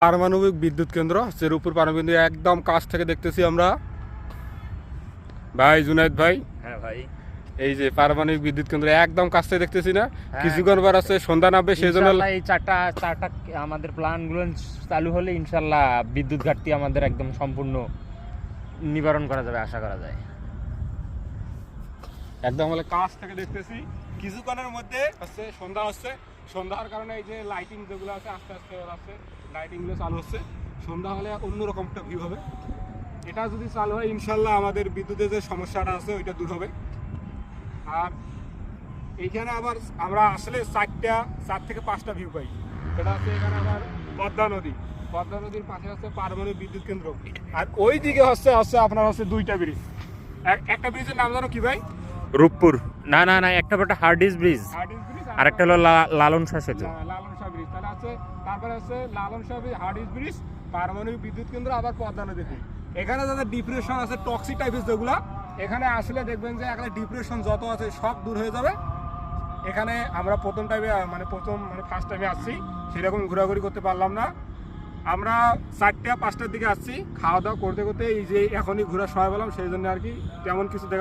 পারমাণবিক বিদ্যুৎ কেন্দ্র চেরুপুর পারমাণবিক একদম কাছ থেকে দেখতেছি আমরা। ভাই জুনায়েদ ভাই, হ্যাঁ ভাই, এই যে পারমাণবিক বিদ্যুৎ কেন্দ্র একদম কাছ থেকে দেখতেছি না, হ্যাঁ, কিছুক্ষণ পর আছে সন্ধ্যা নামবে, সেই জন্য ইনশাআল্লাহ এই চারটা আমাদের প্ল্যানগুলো চালু হলে ইনশাল্লাহ বিদ্যুৎ ঘাটতি আমাদের একদম সম্পূর্ণ নিবারণ করা যাবে, আশা করা যায়। একদম বলে কাছ থেকে দেখতেছি। কিছুক্ষণের মধ্যে হচ্ছে সন্ধ্যা হচ্ছে, সন্ধ্যার কারণে এই যে লাইটিং যেগুলো আছে আস্তে আস্তে আছে, লাইটিংগুলো চালু হচ্ছে। সন্ধ্যা হলে অন্যরকম একটা ভিউ হবে। এটা যদি চালু হয় ইনশাল্লাহ আমাদের বিদ্যুতের যে সমস্যাটা আছে ওইটা দূর হবে। আর এইখানে আবার আমরা আসলে 4 থেকে 5টা ভিউ পাই। সেটা হচ্ছে এখানে আবার পদ্মা নদী, পদ্মা নদীর পাশে হচ্ছে পারমাণবিক বিদ্যুৎ কেন্দ্র, আর ওই দিকে হচ্ছে আপনার হচ্ছে 2টা ব্রিজ। একটা ব্রিজের নাম জানো কি ভাই? রূপপুর না না না, একটা বড় হার্ডিস ব্রিজ, হার্ডিস ব্রিজ, আর একটা হলো লালন শাহ সেতু। লালন শাহ ব্রিজ। তাহলে আছে, তারপরে হচ্ছে লালন শাহ ব্রিজ, হার্ডিস ব্রিজ, পারমাণবিক বিদ্যুৎ কেন্দ্র, আবার পদ্মা নদীতে। এখানে যাদের ডিপ্রেশন আছে, টক্সিক টাইপের যেগুলা, এখানে আসলে দেখবেন যে এখানে ডিপ্রেশন যত আছে সব দূর হয়ে যাবে। এখানে আমরা প্রথম ফার্স্ট টাইমে আসছি, সেরকম ঘোরাঘুরি করতে পারলাম না। আমরা 4টা 5টার দিকে আসছি, খাওয়া দাওয়া করতে করতে এই যে এখনই ঘোরার সময় পেলাম, সেই জন্য আর কি তেমন কিছু দেখা